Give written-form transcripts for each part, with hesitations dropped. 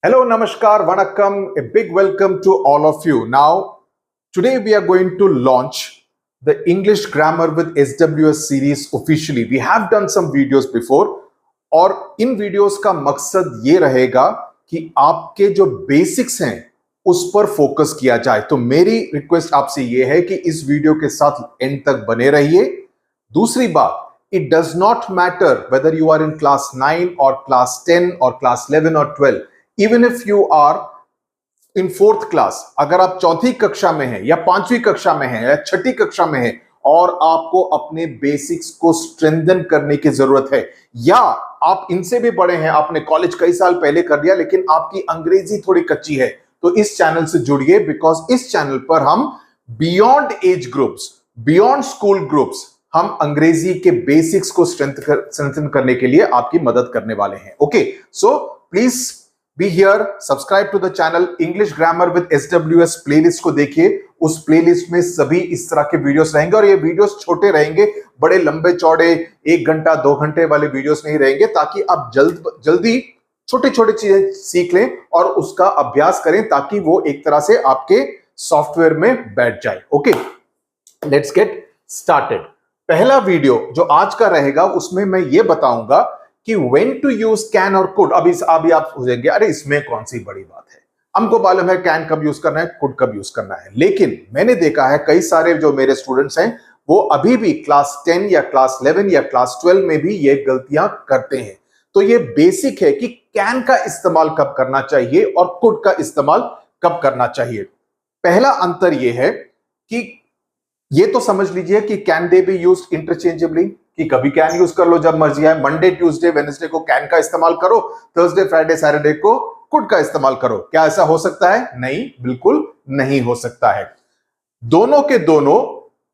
Hello, Namaskar, Vanakkam, a big welcome to all of you. Now, today we are going to launch the English Grammar with SWS series officially. We have done some videos before और इन videos का मकसद ये रहेगा कि आपके जो basics हैं उस पर फोकस किया जाए। तो मेरी रिक्वेस्ट आपसे ये है कि इस वीडियो के साथ एंड तक बने रहिए। दूसरी बात, it does not matter whether you are in class 9 or class 10 or class 11 or 12. Even if you are in fourth class, अगर आप चौथी कक्षा में हैं या पांचवी कक्षा में हैं या छठी कक्षा में हैं और आपको अपने बेसिक्स को स्ट्रेंथन करने की जरूरत है, या आप इनसे भी बड़े हैं, आपने कॉलेज कई साल पहले कर दिया लेकिन आपकी अंग्रेजी थोड़ी कच्ची है, तो इस चैनल से जुड़िए। बिकॉज इस चैनल पर हम beyond age groups, beyond school groups, हम अंग्रेजी के बेसिक्स को स्ट्रेंथन करने के लिए आपकी मदद करने वाले हैं। Okay, so please be here, subscribe to the channel. English grammar with SWS playlist को देखिए, उस प्लेलिस्ट में सभी इस तरह के वीडियोस रहेंगे और ये वीडियोस छोटे रहेंगे, बड़े लंबे चौड़े 1 घंटा 2 घंटे वाले वीडियोस नहीं रहेंगे, ताकि आप जल्दी छोटे छोटे चीजें सीख लें और उसका अभ्यास करें ताकि वो एक तरह से आपके सॉफ्टवेयर में बैठ जाए। Okay, let's get started. पहला वीडियो जो आज का रहेगा उसमें मैं ये बताऊंगा कि when to use can और could। अभी आप सोचेंगे अरे इसमें कौन सी बड़ी बात है, हमको मालूम है can कब यूज करना है, could कब यूज करना है। लेकिन मैंने देखा है कई सारे जो मेरे स्टूडेंट्स हैं वो अभी भी क्लास 10 या क्लास 11 या क्लास 12 में भी ये गलतियां करते हैं। तो ये बेसिक है कि can का इस्तेमाल कब करना चाहिए और could का इस्तेमाल कब करना चाहिए। पहला अंतर ये है कि ये तो समझ लीजिए कि can they be used interchangeably, कि कभी कैन यूज कर लो जब मर्जी आए, मंडे ट्यूसडे वेडनेसडे को कैन का इस्तेमाल करो, थर्सडे फ्राइडे सैटरडे को कुड का इस्तेमाल करो। क्या ऐसा हो सकता है? नहीं, बिल्कुल नहीं हो सकता है। दोनों के दोनों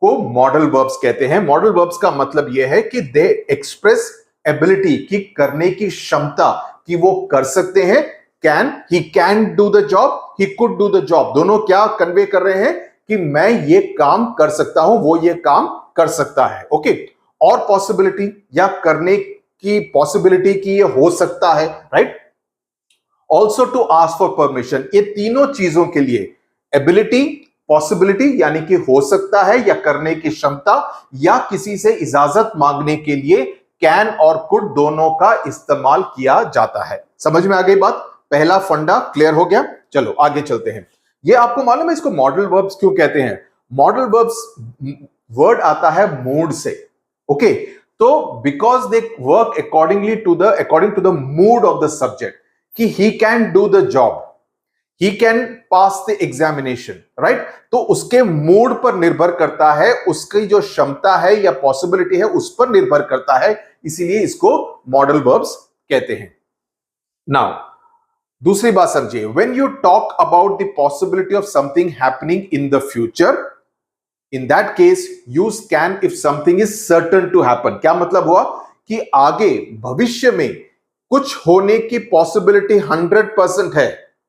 को मॉडल वर्ब्स कहते हैं। मॉडल वर्ब्स का मतलब यह है कि दे एक्सप्रेस एबिलिटी, की करने की क्षमता, कि वो कर सकते हैं। Can, he can do the job, he could do the job. दोनों क्या कन्वे कर रहे हैं कि मैं ये काम कर सकता हूं, वो ये काम कर सकता है। ओके, और पॉसिबिलिटी या करने की पॉसिबिलिटी की ये हो सकता है, right. Also to ask for permission, ये तीनों चीजों के लिए एबिलिटी, पॉसिबिलिटी यानी कि हो सकता है या करने की क्षमता, या किसी से इजाजत मांगने के लिए कैन और कुड दोनों का इस्तेमाल किया जाता है। समझ में आ गई बात? पहला फंडा क्लियर हो गया। चलो आगे चलते हैं। ये आपको मालूम है इसको मॉडल वर्ब्स क्यों कहते हैं? मॉडल वर्ब्स वर्ड आता है मूड से। ओके, तो because they work according to the mood of the subject, कि he can do the job, he can pass the examination, right. तो उसके मूड पर निर्भर करता है, उसकी जो क्षमता है या पॉसिबिलिटी है उस पर निर्भर करता है, इसीलिए इसको मॉडल वर्ब्स कहते हैं। नाउ दूसरी बात समझिए, when you talk about the possibility of something happening in the future, in that case use can if something is certain to happen। क्या मतलब हुआ कि आगे भविष्य में कुछ होने की पॉसिबिलिटी 100% है,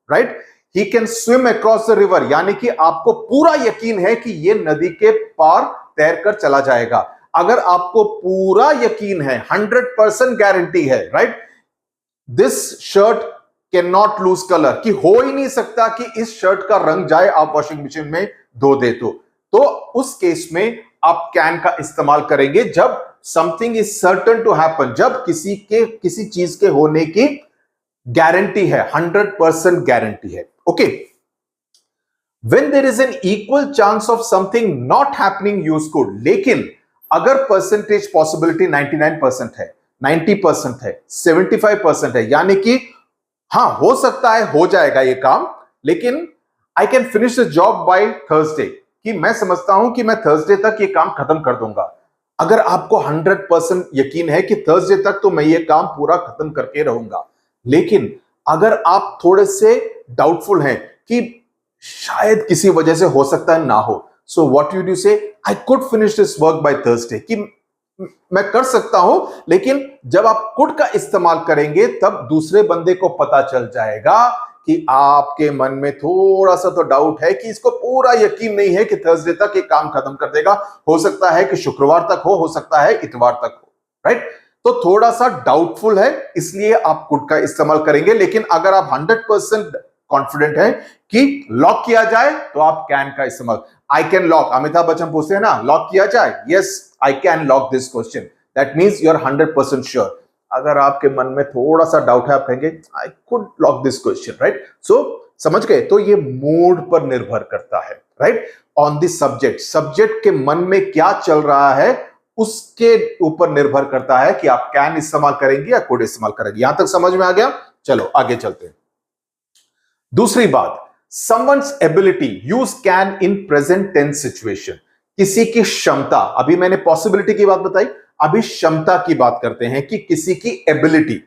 right. He can swim across the river, यानी कि आपको पूरा यकीन है कि ये नदी के पार तैरकर चला जाएगा। अगर आपको पूरा यकीन है, 100% गारंटी है, right, this shirt can not lose colour, कि हो ही नहीं सकता कि इस शर्ट का रंग जाए आप वॉशिंग मशीन में धो दे तो उस केस में आप कैन का इस्तेमाल करेंगे जब something is certain to happen, जब किसी चीज के होने की गारंटी है, 100% गारंटी है। Okay, when there is an equal chance of something not happening use could. लेकिन अगर परसेंटेज पॉसिबिलिटी 99% है, 90% है, 75% है, यानी कि हां हो सकता है हो जाएगा ये काम, लेकिन I can finish the job by Thursday, कि मैं समझता हूं कि मैं थर्सडे तक ये काम खत्म कर दूंगा। अगर आपको 100% यकीन है कि थर्सडे तक तो मैं ये काम पूरा खत्म करके रहूंगा, लेकिन अगर आप थोड़े से डाउटफुल हैं कि शायद किसी वजह से हो सकता है ना हो, सो व्हाट यू से, I could finish this work by Thursday, कि मैं कर सकता हूं। लेकिन जब आप कुड का इस्तेमाल करेंगे तब दूसरे बंदे को पता चल जाएगा कि आपके मन में थोड़ा सा तो डाउट है, कि इसको पूरा यकीन नहीं है कि थर्सडे तक ये काम खत्म कर देगा, हो सकता है कि शुक्रवार तक हो सकता है इतवार तक हो, राइट। तो थोड़ा सा डाउटफुल है, इसलिए आप कुड का इस्तेमाल करेंगे। लेकिन अगर आप 100% कॉन्फिडेंट है कि लॉक किया जाए तो आप कैन का इस्तेमाल। I can lock, Amitabh Bachchan पूछते हैं ना, लॉक किया जाए, yes I can lock this question, that means you are 100% sure. अगर आपके मन में थोड़ा सा डाउट है, आप कहेंगे I could lock this question, right. So समझ गए, तो ये मूड पर निर्भर करता है, right, on this subject. Subject के मन में क्या चल रहा है उसके ऊपर निर्भर करता है कि आप कैन इस्तेमाल करेंगे या कुड इस्तेमाल करेंगे। यहां तक समझ में आ गया? चलो आगे चलते हैं। दूसरी बात, someone's ability, use can in present tense situation। किसी की क्षमता, अभी मैंने पॉसिबिलिटी की बात बताई, अभी क्षमता की बात करते हैं कि किसी की ability.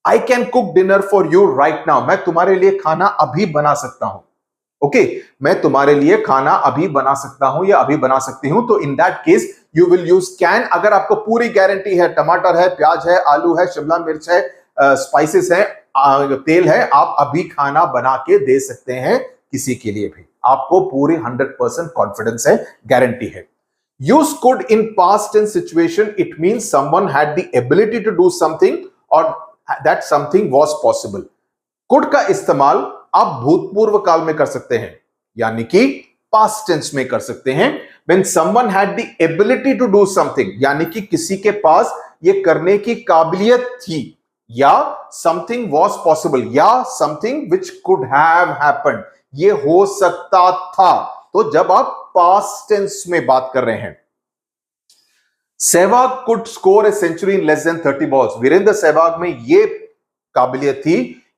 I can cook dinner for you right now, मैं तुम्हारे लिए खाना अभी बना सकता हूं। ओके, मैं तुम्हारे लिए खाना अभी बना सकता हूं या अभी बना सकती हूं। तो in that case you will use can. अगर आपको पूरी गारंटी है, टमाटर है, प्याज है, आलू है, शिमला मिर्च है, स्पाइसेस है, तेल है, आप अभी खाना बना के दे सकते हैं किसी के लिए भी। आपको पूरी 100% कॉन्फिडेंस है, गारंटी है। Use could in past tense situation, it means someone had the ability to do something और that something was possible. Could का इस्तेमाल आप भूतपूर्व काल में कर सकते हैं, यानी कि पास्ट टेंस में कर सकते हैं। When someone had the ability to do something, यानी कि किसी के पास ये करने की काबिलियत थी, या something was possible, या something which could have happened, ये हो सकता था। तो जब आप पास्ट टेंस में बात कर रहे हैं, Sehwag could score a century in less than 30 balls। Virendra Sehwag में ये काबिलियत थी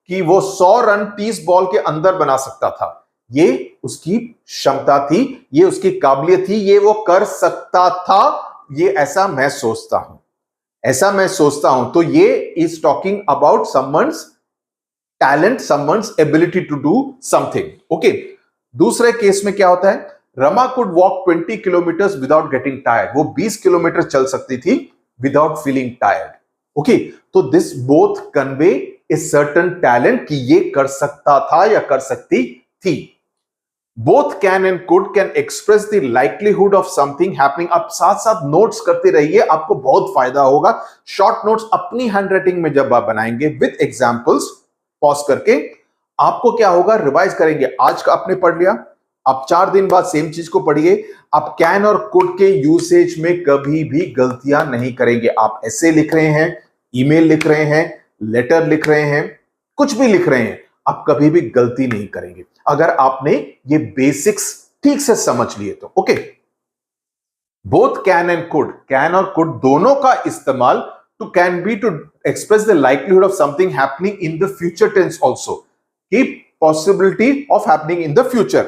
कि वो 100 रन 30 बॉल के अंदर बना सकता था। ये उसकी क्षमता थी, ये उसकी काबिलियत थी, ये वो कर सकता था। ये ऐसा मैं सोचता हूं, ऐसा मैं सोचता हूं। तो ये is talking about someone's talent, someone's ability to do something. Okay, दूसरे केस में क्या होता है, Rama could walk 20 kilometre without getting tired. वो 20 किलोमीटर चल सकती थी विदाउट फीलिंग टायर्ड। ओके, तो this both convey a certain talent कि ये कर सकता था या कर सकती थी। Both can and could can express the likelihood of something happening. आप साथ साथ नोट्स करते रहिए, आपको बहुत फायदा होगा। शॉर्ट नोट्स अपनी हैंडराइटिंग में जब आप बनाएंगे विद एग्जांपल्स, पॉज करके, आपको क्या होगा, रिवाइज करेंगे। आज का आपने पढ़ लिया, आप 4 दिन बाद सेम चीज को पढ़िए। आप कैन और कुड के यूसेज में कभी भी गलतियां नहीं करेंगे। आप ऐसे लिख रहे हैं, ईमेल लिख रहे हैं, लेटर लिख रहे हैं, कुछ भी लिख रहे हैं, आप कभी भी गलती नहीं करेंगे अगर आपने ये बेसिक्स ठीक से समझ लिए तो। Okay, both can and could, can और कुड दोनों का इस्तेमाल to can be to express the likelihood of something happening in the future tense also, की possibility of happening in the future.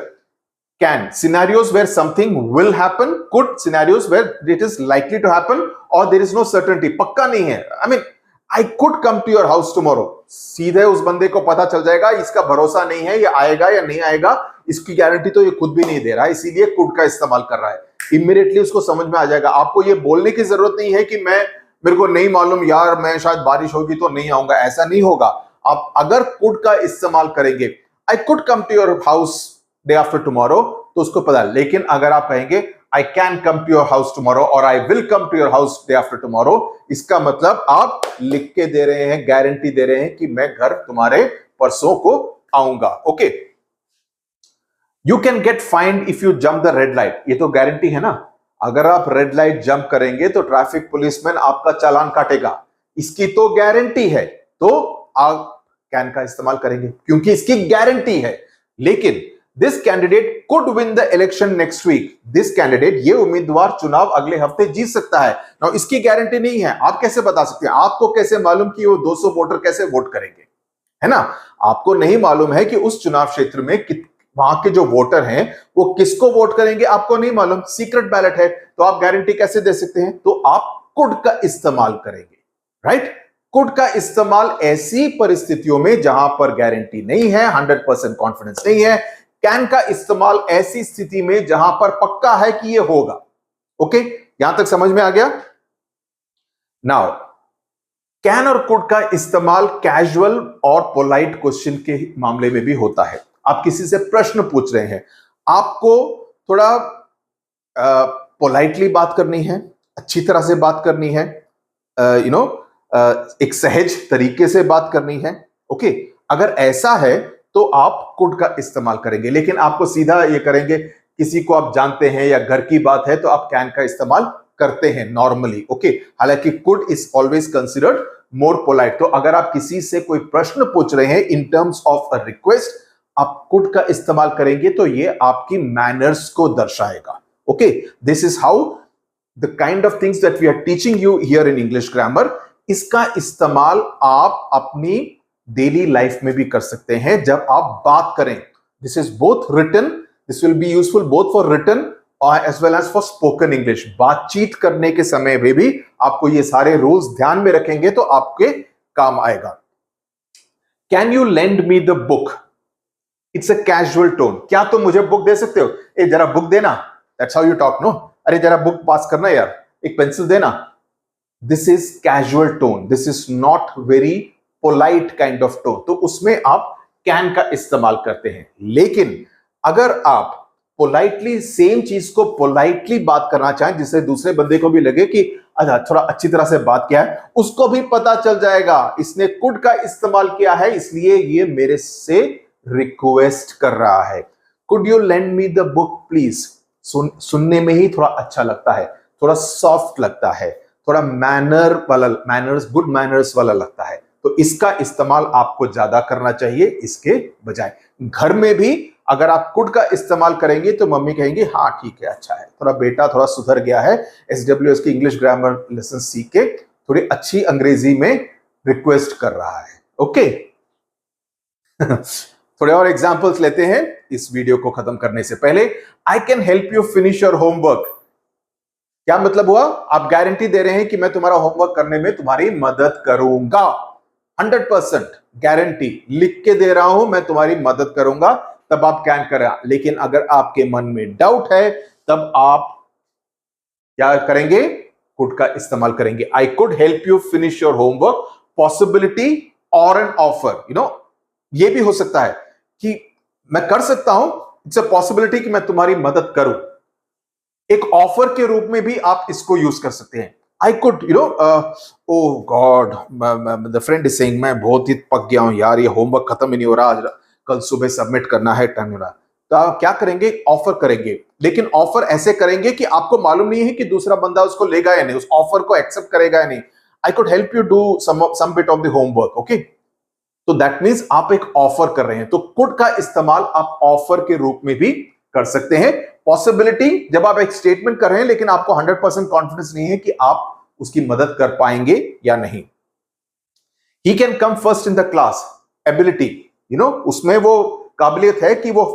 Can scenarios where something will happen, could scenarios where it is likely to happen और there is no certainty, पक्का नहीं है। I mean I could come to your house tomorrow, सीधे उस बंदे को पता चल जाएगा इसका भरोसा नहीं है, ये आएगा या नहीं आएगा, इसकी गारंटी तो ये खुद भी नहीं दे रहा है, इसीलिए कुड का इस्तेमाल कर रहा है। इमीडिएटली उसको समझ में आ जाएगा। आपको ये बोलने की जरूरत नहीं है कि मेरे को नहीं मालूम यार, मैं शायद बारिश होगी तो नहीं आऊंगा, ऐसा नहीं होगा। आप अगर कुड का इस्तेमाल करेंगे, I could come to your house day after tomorrow, तो उसको पता है। लेकिन अगर आप कहेंगे I can come to your house tomorrow और I will come to your house day after tomorrow, इसका मतलब आप लिख के दे रहे हैं, गारंटी दे रहे हैं कि मैं घर तुम्हारे परसों को आऊंगा। Okay, you can get find if you jump the red light, ये तो गारंटी है ना। अगर आप रेड लाइट जंप करेंगे तो ट्रैफिक पुलिसमैन आपका चालान काटेगा, इसकी तो गारंटी है। तो आप कैन का इस्तेमाल करेंगे क्योंकि इसकी गारंटी है। लेकिन this candidate could win the election next week, this candidate, ये उम्मीदवार चुनाव अगले हफ्ते जीत सकता है ना, इसकी गारंटी नहीं है। आप कैसे बता सकते हैं? आपको कैसे मालूम कि वो 200 वोटर कैसे वोट करेंगे, है ना? आपको नहीं मालूम है कि उस चुनाव क्षेत्र में वहां के जो वोटर हैं वो किसको वोट करेंगे, आपको नहीं मालूम, सीक्रेट बैलेट है। तो आप गारंटी कैसे दे सकते हैं? तो आप कुड का इस्तेमाल करेंगे, राइट। कुड का इस्तेमाल ऐसी परिस्थितियों में जहां पर गारंटी नहीं है, 100% कॉन्फिडेंस नहीं है। कैन का इस्तेमाल ऐसी स्थिति में जहां पर पक्का है कि यह होगा। ओके, यहां तक समझ में आ गया? नाउ, कैन और कुड का इस्तेमाल कैजुअल और पोलाइट क्वेश्चन के मामले में भी होता है। आप किसी से प्रश्न पूछ रहे हैं, आपको थोड़ा पोलाइटली बात करनी है, अच्छी तरह से बात करनी है, एक सहज तरीके से बात करनी है, ओके। अगर ऐसा है तो आप कुड का इस्तेमाल करेंगे, लेकिन आपको सीधा ये करेंगे, किसी को आप जानते हैं या घर की बात है तो आप कैन का इस्तेमाल करते हैं नॉर्मली, ओके। हालांकि could is always considered more polite. तो अगर आप किसी से कोई प्रश्न पूछ रहे हैं in terms of a request, आप कुड का इस्तेमाल करेंगे तो ये आपकी मैनर्स को दर्शाएगा, okay. This is how the kind of things that we are teaching you here in English grammar. इसका इस्तेमाल आप अपनी डेली लाइफ में भी कर सकते हैं जब आप बात करें। This is both written, this will be useful both for written as well as for spoken English. बातचीत करने के समय में भी आपको ये सारे रूल्स ध्यान में रखेंगे तो आपके काम आएगा। Can you lend me the book? It's a casual tone. क्या तुम मुझे बुक दे सकते हो? ए जरा बुक देना, that's how you talk, no? अरे जरा बुक पास करना यार, एक पेंसिल देना। This is casual tone, this is not very polite kind of tone. तो उसमें आप कैन का इस्तेमाल करते हैं। लेकिन अगर आप पोलाइटली सेम चीज को पोलाइटली बात करना चाहें, जिससे दूसरे बंदे को भी लगे कि अच्छा थोड़ा अच्छी तरह से बात किया है, उसको भी पता चल जाएगा इसने कुड का इस्तेमाल किया है, इसलिए ये मेरे से रिक्वेस्ट कर रहा है। Could you lend me the book please? सुनने में ही थोड़ा अच्छा लगता है, थोड़ा सॉफ्ट लगता है, थोड़ा मैनर्स गुड मैनर्स वाला लगता है। तो इसका इस्तेमाल आपको ज्यादा करना चाहिए इसके बजाय। घर में भी अगर आप कुड का इस्तेमाल करेंगे तो मम्मी कहेंगी हाँ ठीक है, अच्छा है, थोड़ा बेटा थोड़ा सुधर गया है, SWS की इंग्लिश ग्रामर लेसन सीख के थोड़ी अच्छी अंग्रेजी में रिक्वेस्ट कर रहा है, ओके। थोड़े और एग्जांपल्स लेते हैं इस वीडियो को खत्म करने से पहले। I can help you finish your homework. क्या मतलब हुआ? आप गारंटी दे रहे हैं कि मैं तुम्हारा होमवर्क करने में तुम्हारी मदद करूंगा। 100% गारंटी लिख के दे रहा हूं, मैं तुम्हारी मदद करूंगा, तब आप कैन करें। लेकिन अगर आपके मन में डाउट है तब आप क्या करेंगे? कुड का इस्तेमाल करेंगे। I could help you finish your homework, possibility और एन ऑफर। ये भी हो सकता है कि मैं कर सकता हूं, इट्स अ पॉसिबिलिटी कि मैं तुम्हारी मदद करूं। एक ऑफर के रूप में भी आप इसको यूज कर सकते हैं। I could oh God, the friend is saying मैं बहुत ही पक गया हूं यार, ये होमवर्क खत्म ही नहीं हो रहा, आज कल सुबह सबमिट करना है, टाइम हो रहा। तो आप क्या करेंगे? ऑफर करेंगे, लेकिन ऑफर ऐसे करेंगे कि आपको मालूम नहीं है कि दूसरा बंदा उसको लेगा या नहीं, उस ऑफर को एक्सेप्ट करेगा या नहीं। I could help you do some bit of the homework, okay. तो दैट मीन्स आप एक ऑफर कर रहे हैं। तो कुड का इस्तेमाल आप ऑफर के रूप में भी कर सकते हैं। पॉसिबिलिटी जब आप एक स्टेटमेंट कर रहे हैं लेकिन आपको 100% कॉन्फिडेंस नहीं है कि आप उसकी मदद कर पाएंगे या नहीं। He can come first in the class. Ability, उसमें वो काबिलियत है कि वो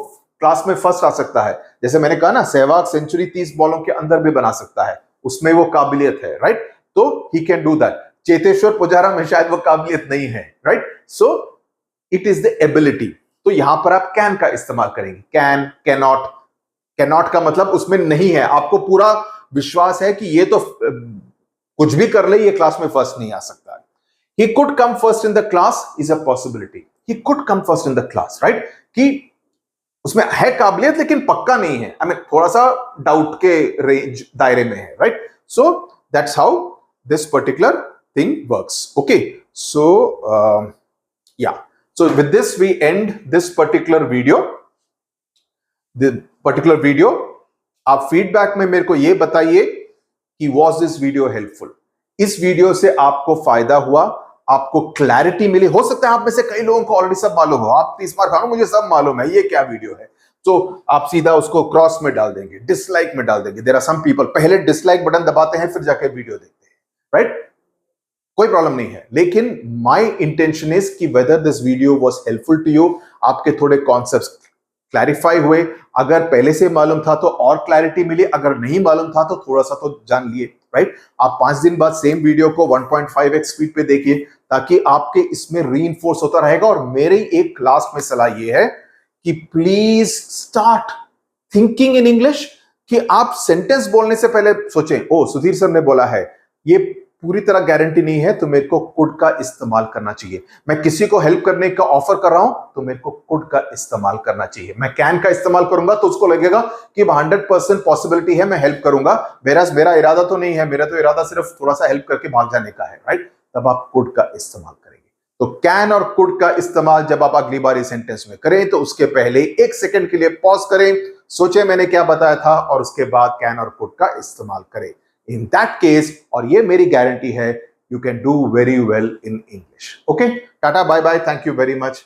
क्लास में फर्स्ट आ सकता है। जैसे मैंने कहा ना, सहवाग सेंचुरी 30 बॉलों के अंदर भी बना सकता है, उसमें वो काबिलियत है, राइट। तो ही can do that. Cheteshwar Pujara में शायद वो काबिलियत नहीं है, right. So it is the ability. तो यहां पर आप कैन का इस्तेमाल करेंगे। Can, cannot. कैनॉट का मतलब उसमें नहीं है, आपको पूरा विश्वास है कि ये तो कुछ भी कर ले, ये क्लास में फर्स्ट नहीं आ सकता। He could come first in the class is a possibility. He could come first in the class, right? कि उसमें है काबिलियत लेकिन पक्का नहीं है, थोड़ा सा डाउट के रेंज दायरे में है, right. So that's how this particular thing works, okay. So yeah, so with this we end this particular video. आप फीडबैक में मेरे को ये बताइए कि वॉज दिस वीडियो हेल्पफुल? इस वीडियो से आपको फायदा हुआ, आपको क्लैरिटी मिली? हो सकता है आप में से कई लोगों को ऑलरेडी सब मालूम हो, आप 30 बार खाओ मुझे सब मालूम है, ये क्या वीडियो है। तो आप सीधा उसको क्रॉस में डाल देंगे, डिसलाइक में डाल देंगे। देयर आर सम पीपल पहले डिसलाइक बटन दबाते हैं फिर जाके वीडियो देखते हैं, राइट। कोई प्रॉब्लम नहीं है, लेकिन माय इंटेंशन इज कि whether this video was helpful to you, आपके थोड़े कॉन्सेप्ट्स क्लैरिफाई हुए। अगर पहले से मालूम था तो और क्लैरिटी मिली, अगर नहीं मालूम था तो थोड़ा सा तो जान लिए, राइट। आप 5 दिन बाद सेम वीडियो को 1.5x स्पीड पे देखिए ताकि आपके इसमें रीइंफोर्स होता रहेगा। और मेरी एक लास्ट में सलाह ये है कि please start thinking in English, कि आप सेंटेंस बोलने से पहले सोचें, ओ सुधीर सर ने बोला है, ये पूरी तरह गारंटी नहीं है तो मेरे को कुड का इस्तेमाल करना चाहिए। मैं किसी को हेल्प करने का ऑफर कर रहा हूं तो मेरे को कुड का इस्तेमाल करना चाहिए। मैं कैन का इस्तेमाल करूंगा तो उसको लगेगा कि 100% पॉसिबिलिटी है, मैं हेल्प करूंगा, मेरा इरादा तो नहीं है, मेरा तो इरादा सिर्फ थोड़ा सा हेल्प करके भाग जाने का है, राइट। तब आप कुड का इस्तेमाल करेंगे। तो कैन और कुड का इस्तेमाल जब आप अगली बार इस सेंटेंस में करें तो उसके पहले 1 सेकंड के लिए पॉज करें, सोचे मैंने क्या बताया था, और उसके बाद कैन और कुड का इस्तेमाल करें। इन दैट केस, और ये मेरी गारंटी है, you can do very well in English. Okay, tata bye bye, thank you very much.